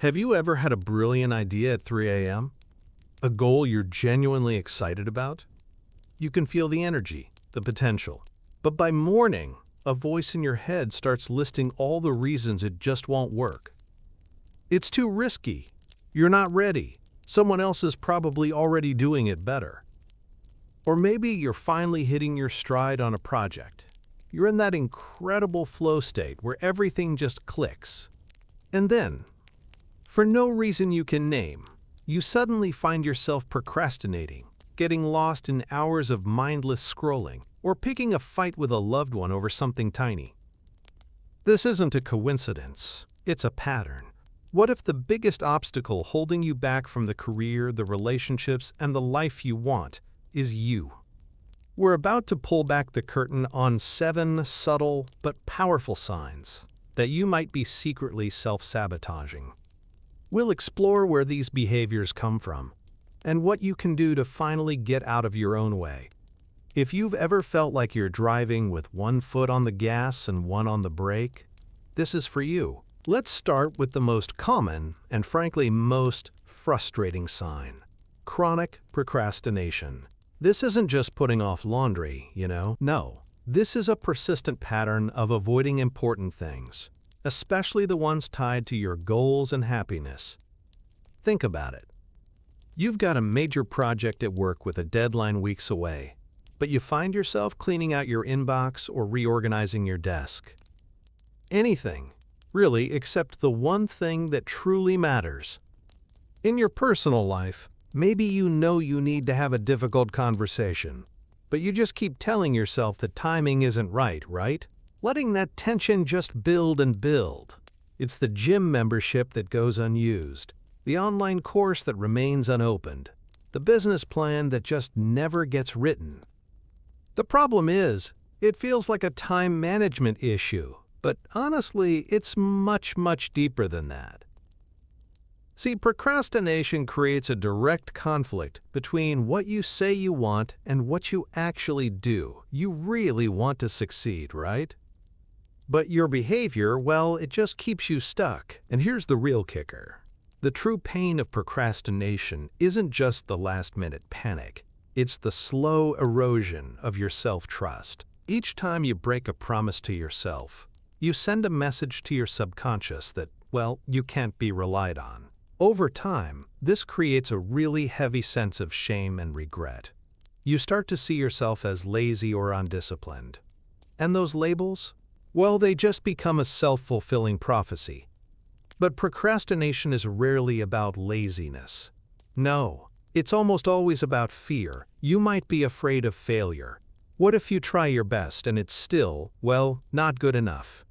Have you ever had a brilliant idea at 3 a.m.? A goal you're genuinely excited about? You can feel the energy, the potential. But by morning, a voice in your head starts listing all the reasons it just won't work. It's too risky. You're not ready. Someone else is probably already doing it better. Or maybe you're finally hitting your stride on a project. You're in that incredible flow state where everything just clicks. And then, for no reason you can name, you suddenly find yourself procrastinating, getting lost in hours of mindless scrolling, or picking a fight with a loved one over something tiny. This isn't a coincidence, it's a pattern. What if the biggest obstacle holding you back from the career, the relationships, and the life you want is you? We're about to pull back the curtain on 7 subtle but powerful signs that you might be secretly self-sabotaging. We'll explore where these behaviors come from and what you can do to finally get out of your own way. If you've ever felt like you're driving with one foot on the gas and one on the brake, this is for you. Let's start with the most common and frankly most frustrating sign: chronic procrastination. This isn't just putting off laundry, No, this is a persistent pattern of avoiding important things, especially the ones tied to your goals and happiness. Think about it. You've got a major project at work with a deadline weeks away, but you find yourself cleaning out your inbox or reorganizing your desk. Anything, really, except the one thing that truly matters. In your personal life, maybe you know you need to have a difficult conversation, but you just keep telling yourself the timing isn't right? Letting that tension just build and build. It's the gym membership that goes unused, the online course that remains unopened, the business plan that just never gets written. The problem is, it feels like a time management issue, but honestly, it's much deeper than that. See, procrastination creates a direct conflict between what you say you want and what you actually do. You really want to succeed, right? But your behavior, well, it just keeps you stuck. And here's the real kicker. The true pain of procrastination isn't just the last-minute panic. It's the slow erosion of your self-trust. Each time you break a promise to yourself, you send a message to your subconscious that, well, you can't be relied on. Over time, this creates a really heavy sense of shame and regret. You start to see yourself as lazy or undisciplined. And those labels? Well, they just become a self-fulfilling prophecy. But procrastination is rarely about laziness. No, it's almost always about fear. You might be afraid of failure. What if you try your best and it's still, well, not good enough?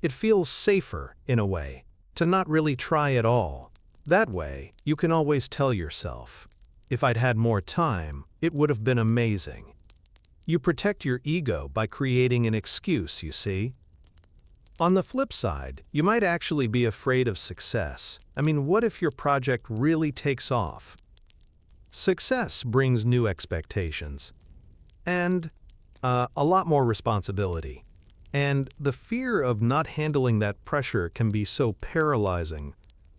It feels safer, in a way, to not really try at all. That way, you can always tell yourself, if I'd had more time, it would have been amazing. You protect your ego by creating an excuse, you see? On the flip side, you might actually be afraid of success. What if your project really takes off? Success brings new expectations and a lot more responsibility. And the fear of not handling that pressure can be so paralyzing,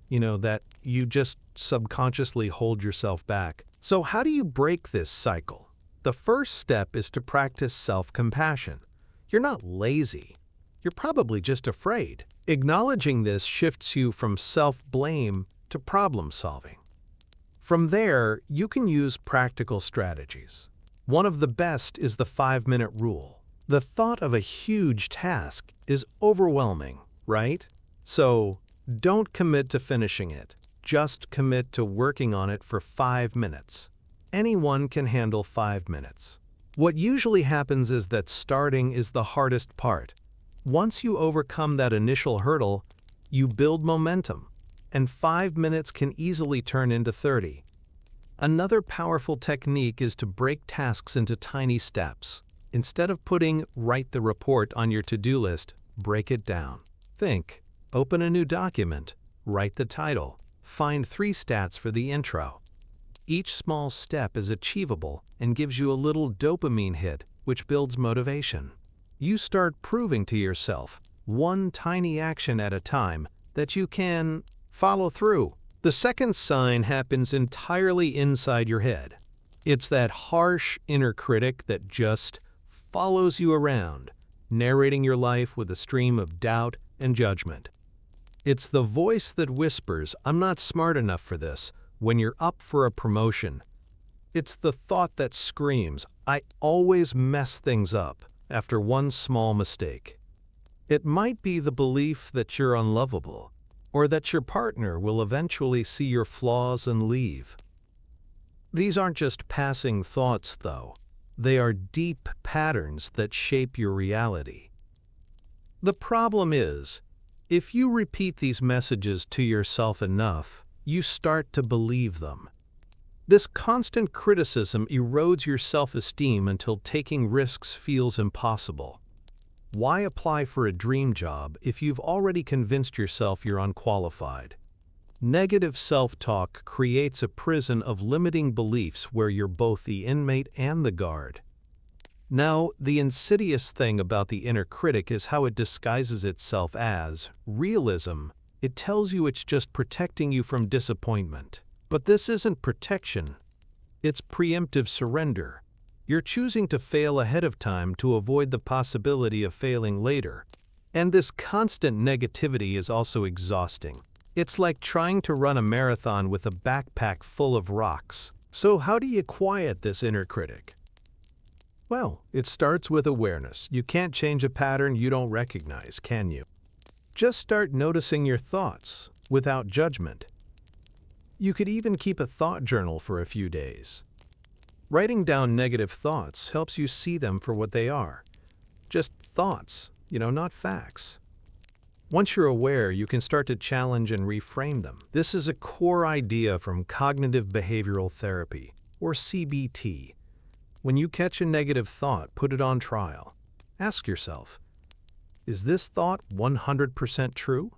that you just subconsciously hold yourself back. So how do you break this cycle? The first step is to practice self-compassion. You're not lazy. You're probably just afraid. Acknowledging this shifts you from self-blame to problem-solving. From there, you can use practical strategies. One of the best is the 5-minute rule. The thought of a huge task is overwhelming, right? So, don't commit to finishing it. Just commit to working on it for 5 minutes. Anyone can handle 5 minutes. What usually happens is that starting is the hardest part. Once you overcome that initial hurdle, you build momentum, and 5 minutes can easily turn into 30. Another powerful technique is to break tasks into tiny steps. Instead of putting "write the report" on your to-do list, break it down. Think, open a new document, write the title, find 3 stats for the intro. Each small step is achievable and gives you a little dopamine hit, which builds motivation. You start proving to yourself, one tiny action at a time, that you can Follow through. The second sign happens entirely inside your head. It's that harsh inner critic that just follows you around, narrating your life with a stream of doubt and judgment. It's the voice that whispers, "I'm not smart enough for this," when you're up for a promotion. It's the thought that screams, "I always mess things up," after one small mistake. It might be the belief that you're unlovable, or that your partner will eventually see your flaws and leave. These aren't just passing thoughts, though. They are deep patterns that shape your reality. The problem is, if you repeat these messages to yourself enough, you start to believe them. This constant criticism erodes your self-esteem until taking risks feels impossible. Why apply for a dream job if you've already convinced yourself you're unqualified? Negative self-talk creates a prison of limiting beliefs where you're both the inmate and the guard. Now, the insidious thing about the inner critic is how it disguises itself as realism. It tells you it's just protecting you from disappointment. But this isn't protection. It's preemptive surrender. You're choosing to fail ahead of time to avoid the possibility of failing later. And this constant negativity is also exhausting. It's like trying to run a marathon with a backpack full of rocks. So how do you quiet this inner critic? Well, it starts with awareness. You can't change a pattern you don't recognize, can you? Just start noticing your thoughts without judgment. You could even keep a thought journal for a few days. Writing down negative thoughts helps you see them for what they are. Just thoughts, not facts. Once you're aware, you can start to challenge and reframe them. This is a core idea from cognitive behavioral therapy, or CBT. When you catch a negative thought, put it on trial. Ask yourself, is this thought 100% true?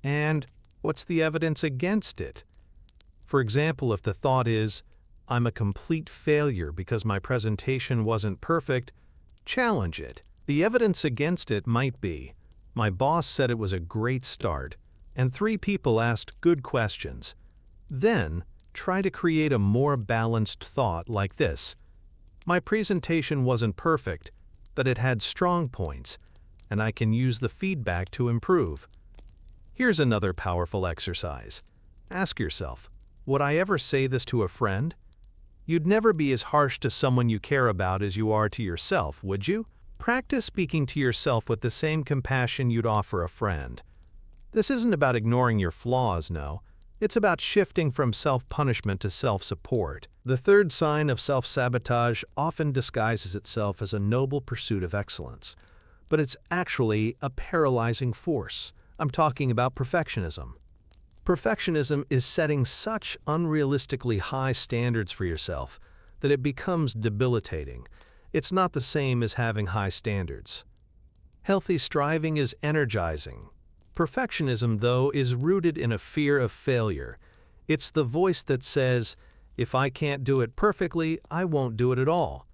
And what's the evidence against it? For example, if the thought is, "I'm a complete failure because my presentation wasn't perfect," challenge it. The evidence against it might be, "My boss said it was a great start, and 3 people asked good questions." Then, try to create a more balanced thought like this: "My presentation wasn't perfect, but it had strong points, and I can use the feedback to improve." Here's another powerful exercise. Ask yourself, would I ever say this to a friend? You'd never be as harsh to someone you care about as you are to yourself, would you? Practice speaking to yourself with the same compassion you'd offer a friend. This isn't about ignoring your flaws, no. It's about shifting from self-punishment to self-support. The third sign of self-sabotage often disguises itself as a noble pursuit of excellence, but it's actually a paralyzing force. I'm talking about perfectionism. Perfectionism is setting such unrealistically high standards for yourself that it becomes debilitating. It's not the same as having high standards. Healthy striving is energizing. Perfectionism, though, is rooted in a fear of failure. It's the voice that says, "If I can't do it perfectly, I won't do it at all."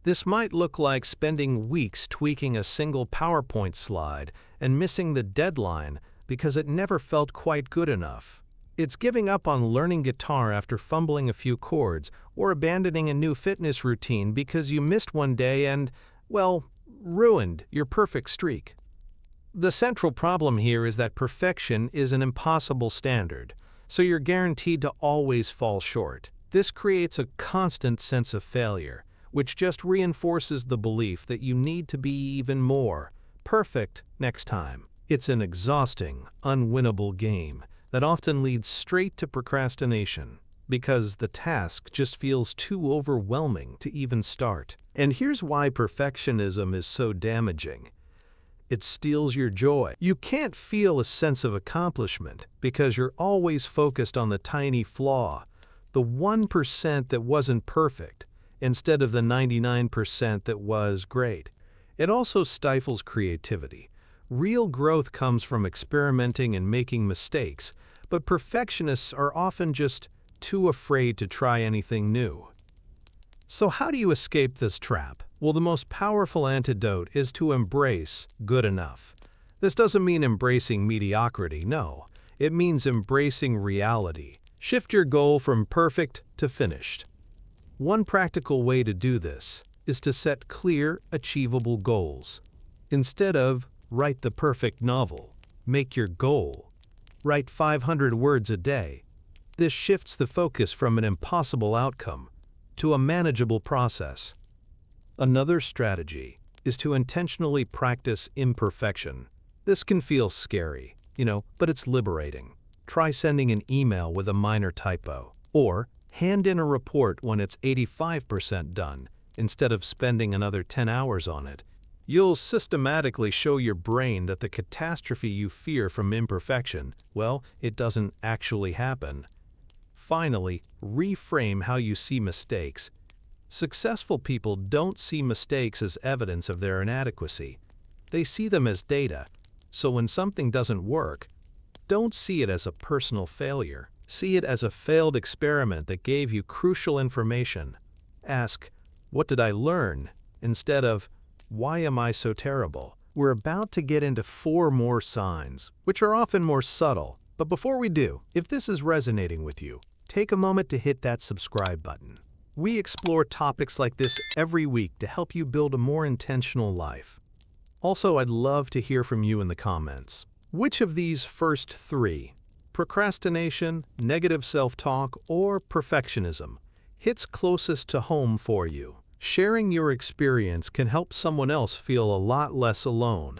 This might look like spending weeks tweaking a single PowerPoint slide and missing the deadline because it never felt quite good enough. It's giving up on learning guitar after fumbling a few chords, or abandoning a new fitness routine because you missed one day and, well, ruined your perfect streak. The central problem here is that perfection is an impossible standard, so you're guaranteed to always fall short. This creates a constant sense of failure, which just reinforces the belief that you need to be even more perfect next time. It's an exhausting, unwinnable game that often leads straight to procrastination because the task just feels too overwhelming to even start. And here's why perfectionism is so damaging. It steals your joy. You can't feel a sense of accomplishment because you're always focused on the tiny flaw, the 1% that wasn't perfect, instead of the 99% that was great. It also stifles creativity. Real growth comes from experimenting and making mistakes, but perfectionists are often just too afraid to try anything new. So how do you escape this trap? Well, the most powerful antidote is to embrace good enough. This doesn't mean embracing mediocrity, no. It means embracing reality. Shift your goal from perfect to finished. One practical way to do this is to set clear, achievable goals. Instead of write the perfect novel, make your goal write 500 words a day. This shifts the focus from an impossible outcome to a manageable process. Another strategy is to intentionally practice imperfection. This can feel scary, but it's liberating. Try sending an email with a minor typo, or hand in a report when it's 85% done, instead of spending another 10 hours on it. You'll systematically show your brain that the catastrophe you fear from imperfection, it doesn't actually happen. Finally, reframe how you see mistakes. Successful people don't see mistakes as evidence of their inadequacy. They see them as data. So when something doesn't work, don't see it as a personal failure. See it as a failed experiment that gave you crucial information. Ask, "What did I learn?" instead of, "Why am I so terrible?" We're about to get into 4 more signs, which are often more subtle. But before we do, if this is resonating with you, take a moment to hit that subscribe button. We explore topics like this every week to help you build a more intentional life. Also, I'd love to hear from you in the comments. Which of these first 3, procrastination, negative self-talk, or perfectionism, hits closest to home for you? Sharing your experience can help someone else feel a lot less alone.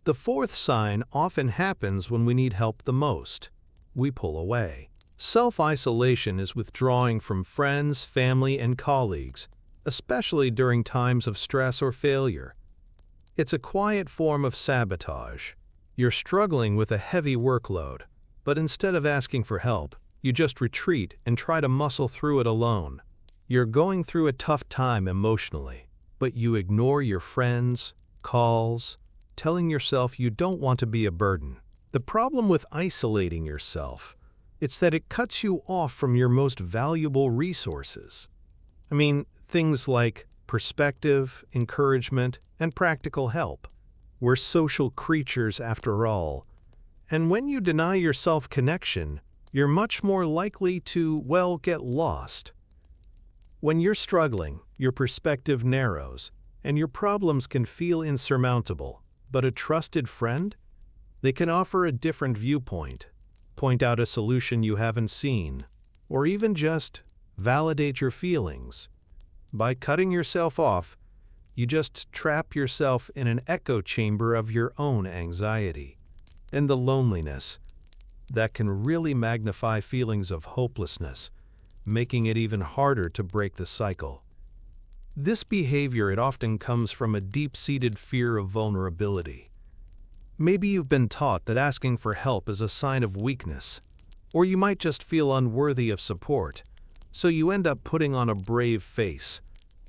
The 4th sign often happens when we need help the most. We pull away. Self-isolation is withdrawing from friends, family, and colleagues, especially during times of stress or failure. It's a quiet form of sabotage. You're struggling with a heavy workload, but instead of asking for help, you just retreat and try to muscle through it alone. You're going through a tough time emotionally, but you ignore your friends, calls, telling yourself you don't want to be a burden. The problem with isolating yourself, it's that it cuts you off from your most valuable resources. Things like perspective, encouragement, and practical help. We're social creatures after all. And when you deny yourself connection, you're much more likely to, get lost. When you're struggling, your perspective narrows, and your problems can feel insurmountable. But a trusted friend? They can offer a different viewpoint, point out a solution you haven't seen, or even just validate your feelings. By cutting yourself off, you just trap yourself in an echo chamber of your own anxiety. And the loneliness, that can really magnify feelings of hopelessness, making it even harder to break the cycle. This behavior, it often comes from a deep-seated fear of vulnerability. Maybe you've been taught that asking for help is a sign of weakness, or you might just feel unworthy of support, so you end up putting on a brave face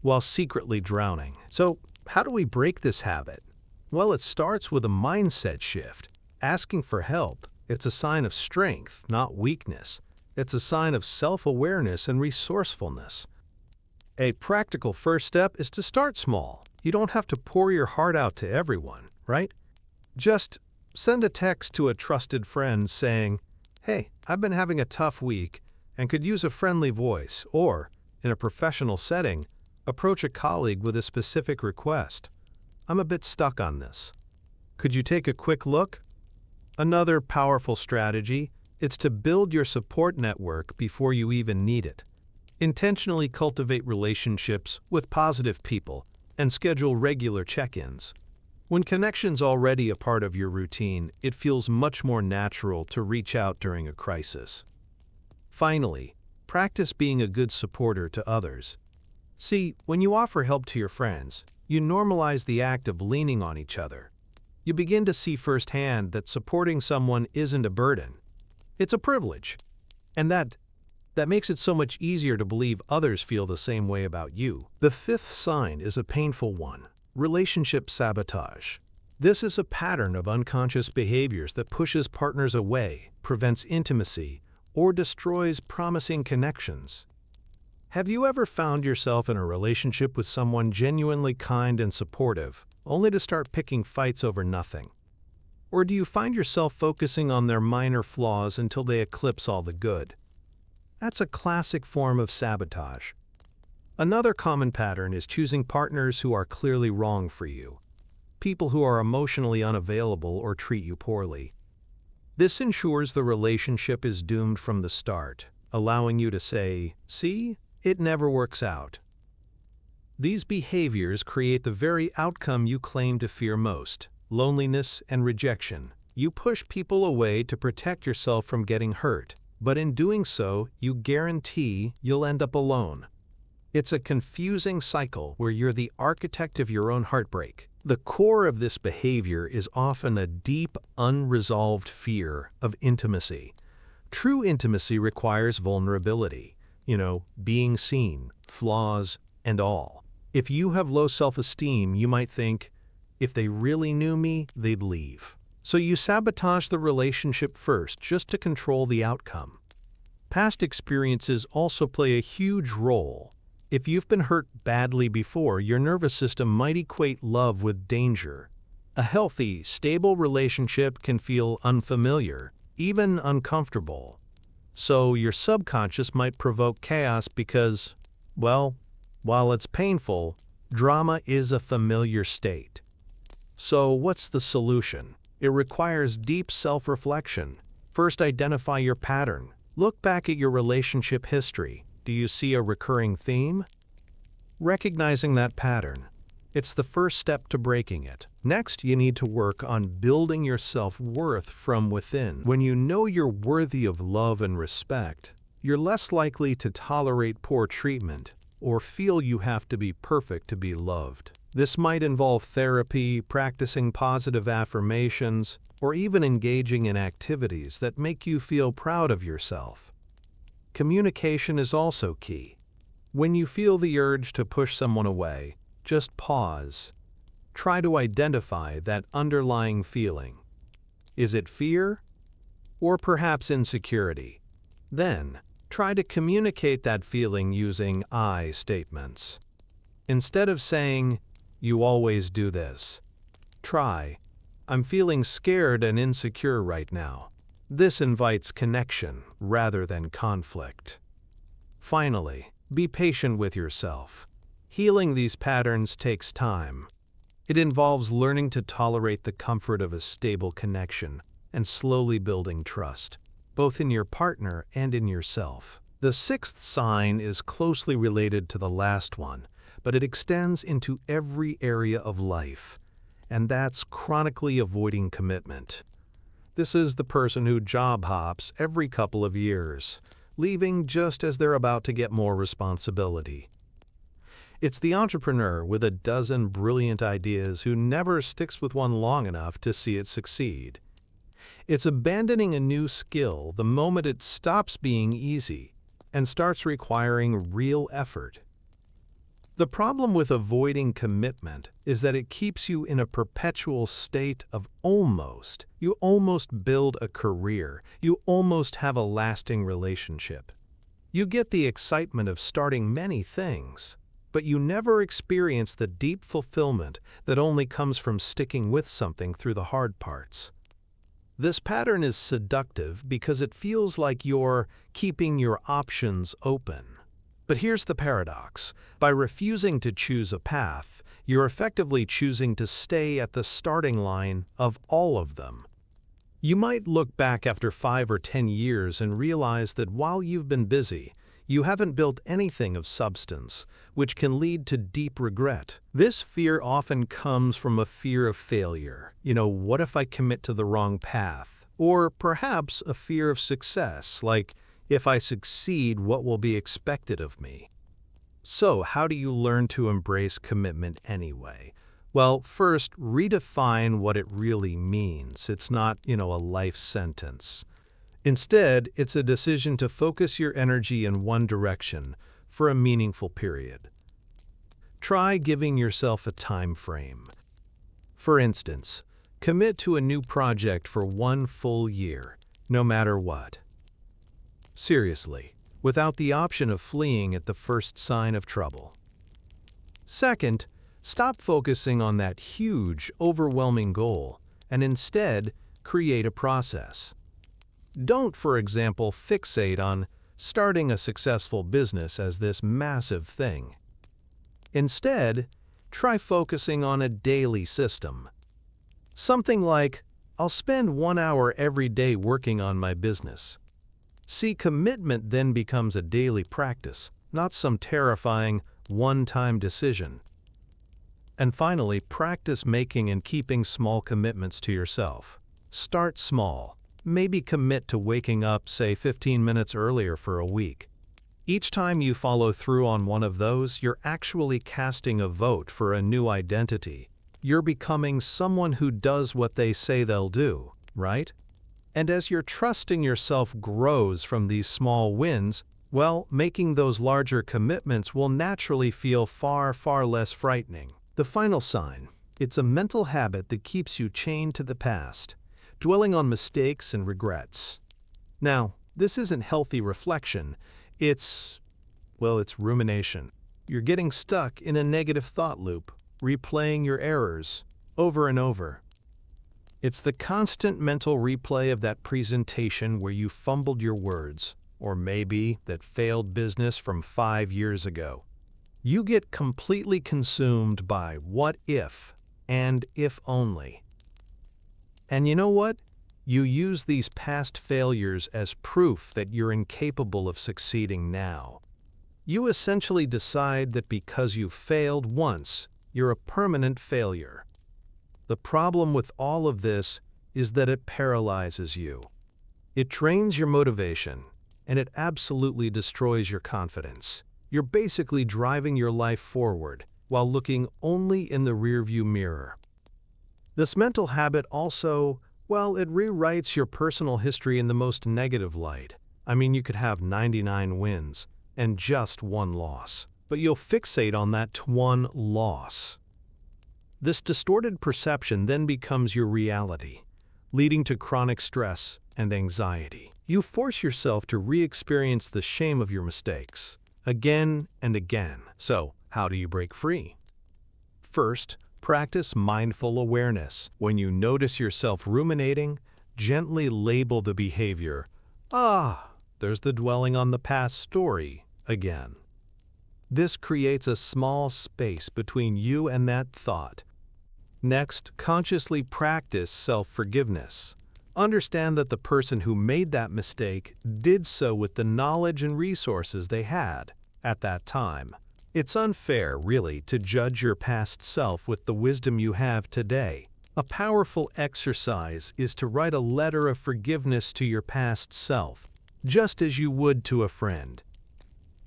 while secretly drowning. So, how do we break this habit? It starts with a mindset shift. Asking for help, it's a sign of strength, not weakness. It's a sign of self-awareness and resourcefulness. A practical first step is to start small. You don't have to pour your heart out to everyone, right? Just send a text to a trusted friend saying, "Hey, I've been having a tough week and could use a friendly voice," or, in a professional setting, approach a colleague with a specific request. "I'm a bit stuck on this. Could you take a quick look?" Another powerful strategy is to build your support network before you even need it. Intentionally cultivate relationships with positive people and schedule regular check-ins. When connection's already a part of your routine, it feels much more natural to reach out during a crisis. Finally, practice being a good supporter to others. See, when you offer help to your friends, you normalize the act of leaning on each other. You begin to see firsthand that supporting someone isn't a burden. It's a privilege. And that makes it so much easier to believe others feel the same way about you. The 5th sign is a painful one: relationship sabotage. This is a pattern of unconscious behaviors that pushes partners away, prevents intimacy, or destroys promising connections. Have you ever found yourself in a relationship with someone genuinely kind and supportive, only to start picking fights over nothing? Or do you find yourself focusing on their minor flaws until they eclipse all the good? That's a classic form of sabotage. Another common pattern is choosing partners who are clearly wrong for you, people who are emotionally unavailable or treat you poorly. This ensures the relationship is doomed from the start, allowing you to say, "See, it never works out." These behaviors create the very outcome you claim to fear most: loneliness and rejection. You push people away to protect yourself from getting hurt, but in doing so, you guarantee you'll end up alone. It's a confusing cycle where you're the architect of your own heartbreak. The core of this behavior is often a deep, unresolved fear of intimacy. True intimacy requires vulnerability, being seen, flaws, and all. If you have low self-esteem, you might think, if they really knew me, they'd leave. So you sabotage the relationship first just to control the outcome. Past experiences also play a huge role. If you've been hurt badly before, your nervous system might equate love with danger. A healthy, stable relationship can feel unfamiliar, even uncomfortable. So your subconscious might provoke chaos because, well, while it's painful, drama is a familiar state. So what's the solution? It requires deep self-reflection. First, identify your pattern. Look back at your relationship history. Do you see a recurring theme? Recognizing that pattern, it's the first step to breaking it. Next, you need to work on building your self-worth from within. When you know you're worthy of love and respect, you're less likely to tolerate poor treatment or feel you have to be perfect to be loved. This might involve therapy, practicing positive affirmations, or even engaging in activities that make you feel proud of yourself. Communication is also key. When you feel the urge to push someone away, just pause. Try to identify that underlying feeling. Is it fear? Or perhaps insecurity? Then, try to communicate that feeling using I statements. Instead of saying, "You always do this," try, "I'm feeling scared and insecure right now." This invites connection rather than conflict. Finally, be patient with yourself. Healing these patterns takes time. It involves learning to tolerate the comfort of a stable connection and slowly building trust, both in your partner and in yourself. The sixth sign is closely related to the last one, but it extends into every area of life, and that's chronically avoiding commitment. This is the person who job hops every couple of years, leaving just as they're about to get more responsibility. It's the entrepreneur with a dozen brilliant ideas who never sticks with one long enough to see it succeed. It's abandoning a new skill the moment it stops being easy and starts requiring real effort. The problem with avoiding commitment is that it keeps you in a perpetual state of almost. You almost build a career. You almost have a lasting relationship. You get the excitement of starting many things, but you never experience the deep fulfillment that only comes from sticking with something through the hard parts. This pattern is seductive because it feels like you're keeping your options open. But here's the paradox. By refusing to choose a path, you're effectively choosing to stay at the starting line of all of them. You might look back after 5 or 10 years and realize that while you've been busy, you haven't built anything of substance, which can lead to deep regret. This fear often comes from a fear of failure. What if I commit to the wrong path? Or perhaps a fear of success, like, if I succeed, what will be expected of me? So, how do you learn to embrace commitment anyway? Well, first, redefine what it really means. It's not, a life sentence. Instead, it's a decision to focus your energy in one direction for a meaningful period. Try giving yourself a time frame. For instance, commit to a new project for 1 full year, no matter what. Seriously, without the option of fleeing at the first sign of trouble. Second, stop focusing on that huge, overwhelming goal and instead create a process. Don't, for example, fixate on starting a successful business as this massive thing. Instead, try focusing on a daily system. Something like, I'll spend 1 hour every day working on my business. See, commitment then becomes a daily practice, not some terrifying, one-time decision. And finally, practice making and keeping small commitments to yourself. Start small. Maybe commit to waking up, say, 15 minutes earlier for a week. Each time you follow through on one of those, you're actually casting a vote for a new identity. You're becoming someone who does what they say they'll do, right? And as your trust in yourself grows from these small wins, well, making those larger commitments will naturally feel far, far less frightening. The final sign, it's a mental habit that keeps you chained to the past, dwelling on mistakes and regrets. Now, this isn't healthy reflection, it's rumination. You're getting stuck in a negative thought loop, replaying your errors over and over. It's the constant mental replay of that presentation where you fumbled your words, or maybe that failed business from 5 years ago. You get completely consumed by what if and if only. And you know what? You use these past failures as proof that you're incapable of succeeding now. You essentially decide that because you failed once, you're a permanent failure. The problem with all of this is that it paralyzes you. It drains your motivation, and it absolutely destroys your confidence. You're basically driving your life forward while looking only in the rearview mirror. This mental habit also, it rewrites your personal history in the most negative light. I mean, you could have 99 wins and just 1 loss, but you'll fixate on that 1 loss. This distorted perception then becomes your reality, leading to chronic stress and anxiety. You force yourself to re-experience the shame of your mistakes, again and again. So, how do you break free? First, practice mindful awareness. When you notice yourself ruminating, gently label the behavior. There's the dwelling on the past story again. This creates a small space between you and that thought. Next, consciously practice self-forgiveness. Understand that the person who made that mistake did so with the knowledge and resources they had at that time. It's unfair, really, to judge your past self with the wisdom you have today. A powerful exercise is to write a letter of forgiveness to your past self, just as you would to a friend.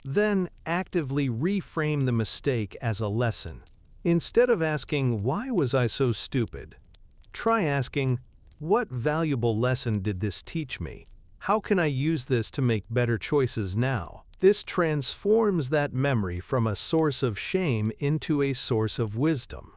Then actively reframe the mistake as a lesson. Instead of asking, "Why was I so stupid?" try asking, "What valuable lesson did this teach me? How can I use this to make better choices now?" This transforms that memory from a source of shame into a source of wisdom.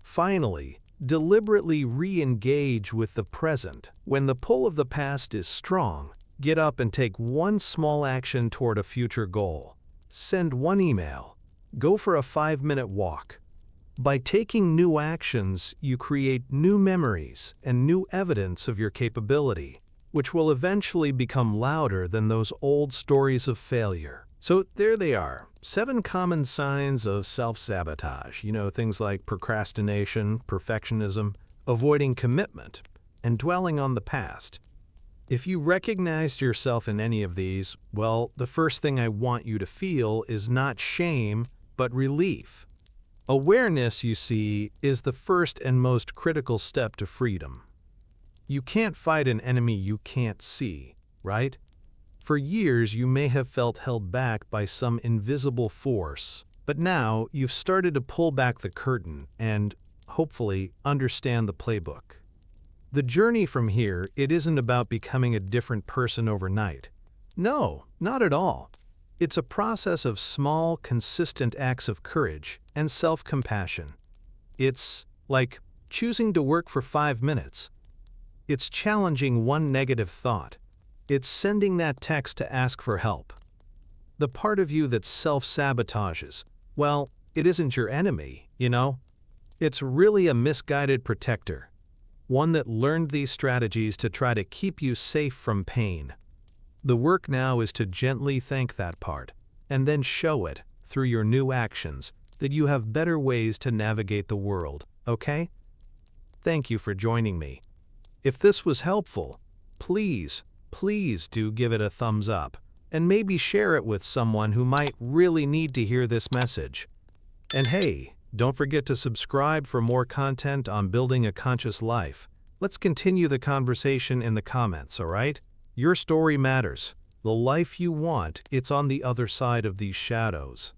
Finally, deliberately re-engage with the present. When the pull of the past is strong, get up and take 1 small action toward a future goal. Send 1 email. Go for a 5-minute walk. By taking new actions, you create new memories and new evidence of your capability, which will eventually become louder than those old stories of failure. So there they are, 7 common signs of self-sabotage. Things like procrastination, perfectionism, avoiding commitment, and dwelling on the past. If you recognized yourself in any of these, the first thing I want you to feel is not shame, but relief. Awareness, you see, is the first and most critical step to freedom. You can't fight an enemy you can't see, right? For years, you may have felt held back by some invisible force, but now you've started to pull back the curtain and, hopefully, understand the playbook. The journey from here, it isn't about becoming a different person overnight. No, not at all. It's a process of small, consistent acts of courage and self-compassion. It's like choosing to work for 5 minutes. It's challenging 1 negative thought. It's sending that text to ask for help. The part of you that self-sabotages, it isn't your enemy, It's really a misguided protector. one that learned these strategies to try to keep you safe from pain. The work now is to gently thank that part, and then show it, through your new actions, that you have better ways to navigate the world, okay? Thank you for joining me. If this was helpful, please do give it a thumbs up, and maybe share it with someone who might really need to hear this message. And hey, don't forget to subscribe for more content on building a conscious life. Let's continue the conversation in the comments, alright? Your story matters. The life you want, it's on the other side of these shadows.